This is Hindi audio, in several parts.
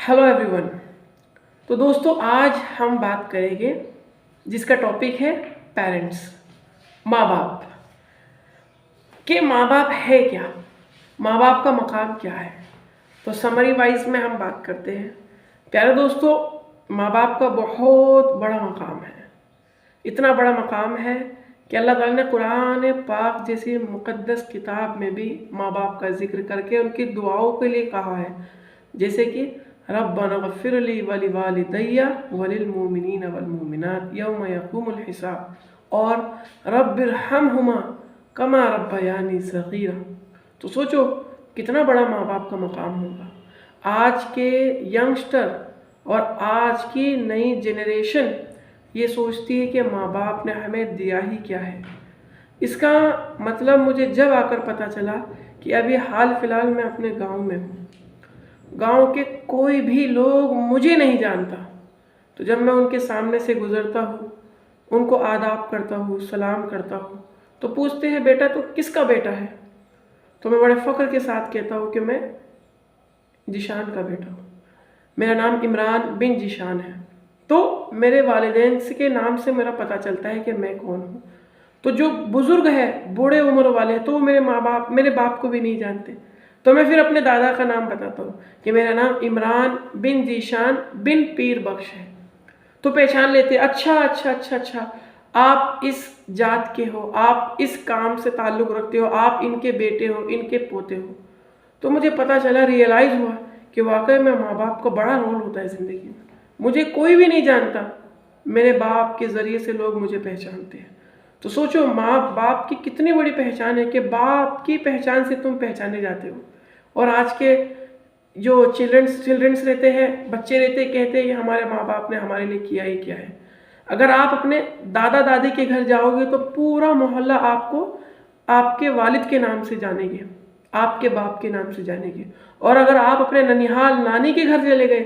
Hello everyone. तो दोस्तों आज हम बात करेंगे जिसका टॉपिक है पेरेंट्स, माँ बाप। कि माँ बाप है क्या, माँ बाप का मकाम क्या है। तो समरी वाइज में हम बात करते हैं। प्यारे दोस्तों, माँ बाप का बहुत बड़ा मकाम है। इतना बड़ा मकाम है कि अल्लाह ताला ने कुरान पाक जैसी मुक़द्दस किताब में भी माँ बाप का जिक्र करके उनकी दुआओं के लिए कहा है। जैसे कि रब्बना ग़फ़िर ली वली वालिदैया वलिल मोमिनीन वल मोमिनात यौम यक़ूमुल हिसाब और रब्बिरहमहुमा कमा रब्बयानी सग़ीरा। तो सोचो कितना बड़ा माँ बाप का मकाम होगा। आज के यंगस्टर और आज की नई जनरेशन ये सोचती है कि माँ बाप ने हमें दिया ही क्या है। इसका मतलब मुझे जब आकर पता चला कि अभी हाल फिलहाल मैं अपने गांव में हूँ, गांव के कोई भी लोग मुझे नहीं जानता। तो जब मैं उनके सामने से गुजरता हूँ, उनको आदाब करता हूँ, सलाम करता हूँ, तो पूछते हैं बेटा तो किसका बेटा है। तो मैं बड़े फ़ख्र के साथ कहता हूँ कि मैं जीशान का बेटा हूँ, मेरा नाम इमरान बिन जीशान है। तो मेरे वालिदैन के नाम से मेरा पता चलता है कि मैं कौन हूँ। तो जो बुज़ुर्ग है, बूढ़े उम्र वाले हैं, तो वो मेरे बाप को भी नहीं जानते। तो मैं फिर अपने दादा का नाम बताता हूँ कि मेरा नाम इमरान बिन जीशान बिन पीर बख्श है। तो पहचान लेते, अच्छा अच्छा अच्छा अच्छा, आप इस जात के हो, आप इस काम से ताल्लुक़ रखते हो, आप इनके बेटे हो, इनके पोते हो। तो मुझे पता चला, रियलाइज़ हुआ कि वाकई में माँ बाप का बड़ा रोल होता है ज़िंदगी में। मुझे कोई भी नहीं जानता, मेरे बाप के ज़रिए से लोग मुझे पहचानते हैं। तो सोचो माँ बाप की कितनी बड़ी पहचान है कि बाप की पहचान से तुम पहचाने जाते हो। और आज के जो चिल्ड्रंस रहते हैं, बच्चे रहते हैं, कहते हैं कि हमारे माँ बाप ने हमारे लिए किया ही क्या है। अगर आप अपने दादा दादी के घर जाओगे तो पूरा मोहल्ला आपको आपके वालिद के नाम से जानेंगे, आपके बाप के नाम से जानेंगे। और अगर आप अपने ननिहाल नानी के घर चले गए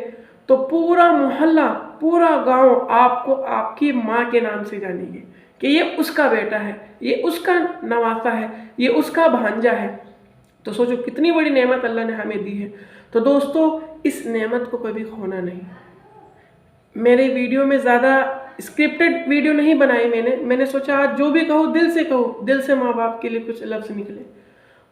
तो पूरा मोहल्ला, पूरा गांव आपको आपकी माँ के नाम से जानेंगे कि ये उसका बेटा है, ये उसका नवासा है, ये उसका भांजा है। तो सोचो कितनी बड़ी नेमत अल्लाह ने हमें दी है। तो दोस्तों, इस नेमत को कभी खोना नहीं। मेरे वीडियो में ज़्यादा स्क्रिप्टेड वीडियो नहीं बनाई मैंने सोचा आज जो भी कहूँ दिल से कहूँ, दिल से माँ बाप के लिए कुछ लफ्ज़ निकले।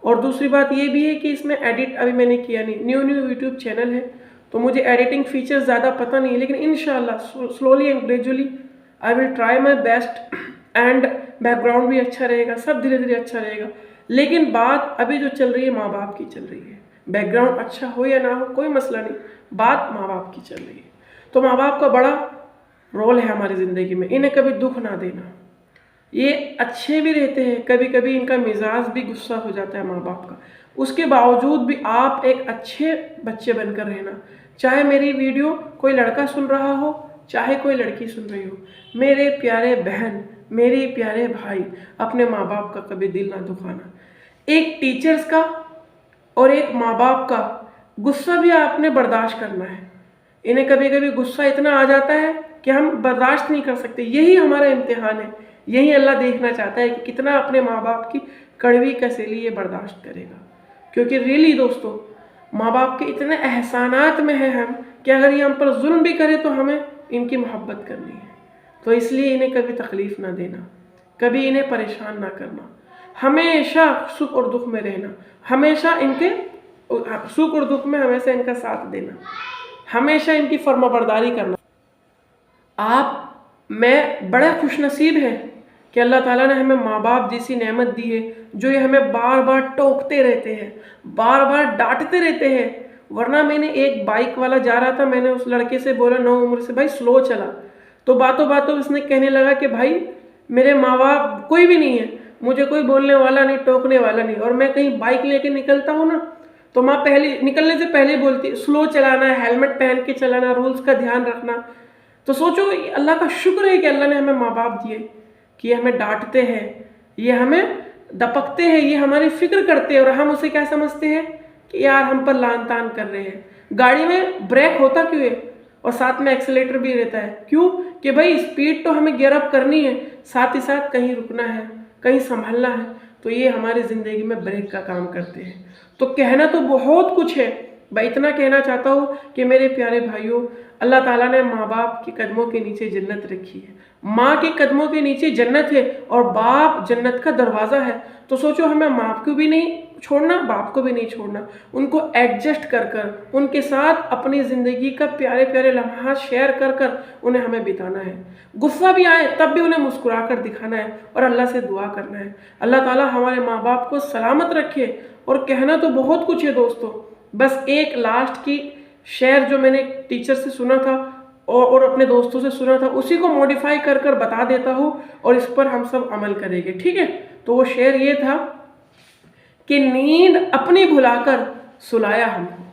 और दूसरी बात ये भी है कि इसमें एडिट अभी मैंने किया नहीं, न्यू यूट्यूब चैनल है तो मुझे एडिटिंग फीचर्स ज़्यादा पता नहीं है, लेकिन इंशाल्लाह slowly and gradually I will try my best. And background भी अच्छा रहेगा, सब धीरे धीरे अच्छा रहेगा। लेकिन बात अभी जो चल रही है माँ बाप की चल रही है। बैकग्राउंड अच्छा हो या ना हो कोई मसला नहीं, बात माँ बाप की चल रही है। तो माँ बाप का बड़ा रोल है हमारी ज़िंदगी में। इन्हें कभी दुख ना देना। ये अच्छे भी रहते हैं, कभी कभी इनका मिजाज भी गुस्सा हो जाता है माँ बाप का, उसके बावजूद भी आप एक अच्छे बच्चे बनकर रहना। चाहे मेरी वीडियो कोई लड़का सुन रहा हो, चाहे कोई लड़की सुन रही हो, मेरे प्यारे बहन, मेरे प्यारे भाई, अपने माँ बाप का कभी दिल ना दुखाना। एक टीचर्स का और एक माँ बाप का गुस्सा भी आपने बर्दाश्त करना है। इन्हें कभी कभी गुस्सा इतना आ जाता है कि हम बर्दाश्त नहीं कर सकते। यही हमारा इम्तिहान है, यही अल्लाह देखना चाहता है कि कितना अपने माँ बाप की कड़वी कसैली ये बर्दाश्त करेगा। क्योंकि रियली दोस्तों, माँ बाप के इतने एहसानात में हैं हम कि अगर ये हम पर जुल्म भी करें तो हमें इनकी मोहब्बत करनी है। तो इसलिए इन्हें कभी तकलीफ़ ना देना, कभी इन्हें परेशान ना करना, हमेशा सुख और दुख में रहना, हमेशा इनके सुख और दुख में हमेशा इनका साथ देना, हमेशा इनकी फर्माबरदारी करना। मैं बड़ा खुशनसीब है कि अल्लाह ताला ने हमें माँ बाप जैसी नेमत दी है, जो ये हमें बार बार टोकते रहते हैं, बार बार डांटते रहते हैं। वरना मैंने एक बाइक वाला जा रहा था, मैंने उस लड़के से बोला 9 उम्र से, भाई स्लो चला। तो बातों बातों उसने कहने लगा कि भाई मेरे माँ बाप कोई भी नहीं है, मुझे कोई बोलने वाला नहीं, टोकने वाला नहीं। और मैं कहीं बाइक लेके निकलता हूँ ना, तो माँ पहले निकलने से पहले बोलती स्लो चलाना, हेलमेट पहन के चलाना, रूल्स का ध्यान रखना। तो सोचो अल्लाह का शुक्र है कि अल्लाह ने हमें माँ बाप दिए कि ये हमें डांटते हैं, ये हमें दपकते हैं, ये हमारी फिक्र करते हैं। और हम उसे क्या समझते हैं कि यार हम पर लान तान कर रहे हैं। गाड़ी में ब्रेक होता क्यों है और साथ में एक्सीलेटर भी रहता है, क्यों? कि भाई स्पीड तो हमें गियर अप करनी है, साथ ही साथ कहीं रुकना है, कहीं संभलना है। तो ये हमारी ज़िंदगी में ब्रेक का काम करते हैं। तो कहना तो बहुत कुछ है, मैं इतना कहना चाहता हूँ कि मेरे प्यारे भाइयों, अल्लाह ताला ने माँ बाप के कदमों के नीचे जन्नत रखी है। माँ के कदमों के नीचे जन्नत है और बाप जन्नत का दरवाज़ा है। तो सोचो, हमें माँ को भी नहीं छोड़ना, बाप को भी नहीं छोड़ना, उनको एडजस्ट कर कर उनके साथ अपनी ज़िंदगी का प्यारे प्यारे लम्हात शेयर कर कर उन्हें हमें बिताना है। गुस्सा भी आए तब भी उन्हें मुस्कुरा कर दिखाना है और अल्लाह से दुआ करना है। अल्लाह ताला हमारे माँ बाप को सलामत रखे। और कहना तो बहुत कुछ है दोस्तों, बस एक लास्ट की शेयर जो मैंने टीचर से सुना था और अपने दोस्तों से सुना था, उसी को मॉडिफाई कर कर बता देता हूँ और इस पर हम सब अमल करेंगे, ठीक है। तो वो शेयर ये था कि नींद अपनी भुलाकर सुलाया हमको,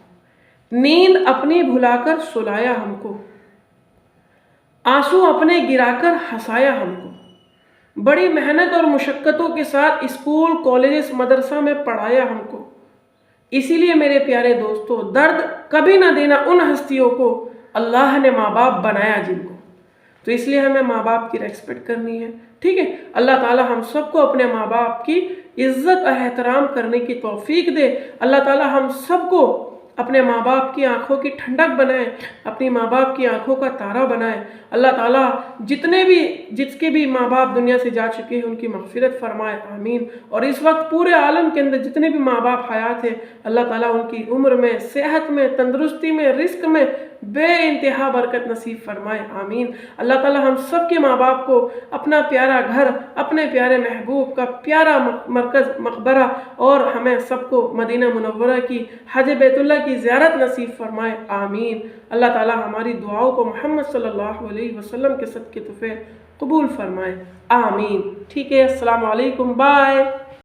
नींद अपनी भुलाकर सुलाया हमको, आंसू अपने गिराकर हंसाया हमको, बड़ी मेहनत और मुशक्क़तों के साथ स्कूल कॉलेजेस मदरसा में पढ़ाया हमको। इसीलिए मेरे प्यारे दोस्तों, दर्द कभी ना देना उन हस्तियों को अल्लाह ने माँ बाप बनाया जिनको। तो इसलिए हमें माँ बाप की रेस्पेक्ट करनी है, ठीक है। अल्लाह ताला हम सबको अपने माँ बाप की इज्जत एहतराम करने की तौफीक दे। अल्लाह ताला हम सबको अपने माँ बाप की आंखों की ठंडक बनाए, अपनी माँ बाप की आंखों का तारा बनाए। अल्लाह ताला जिसके भी माँ बाप दुनिया से जा चुके हैं उनकी मग़फ़िरत फरमाए, आमीन। और इस वक्त पूरे आलम के अंदर जितने भी माँ बाप हयात हैं, अल्लाह ताला उनकी उम्र में, सेहत में, तंदुरुस्ती में, रिस्क में बेइंतहा बरकत नसीब फरमाए, आमीन। अल्लाह ताला हम सब के माँ बाप को अपना प्यारा घर, अपने प्यारे महबूब का प्यारा मरकज़ मकबरा और हमें सबको मदीना मुनव्वरा की हज बैतुल्लाह की ज़ियारत नसीब फरमाए, आमीन। अल्लाह ताला हमारी दुआओं को मोहम्मद सल्लल्लाहु अलैहि वसल्लम के सदक़े तुफ़े कबूल फरमाए, आमीन। ठीक है, अस्सलामु अलैकुम, बाय।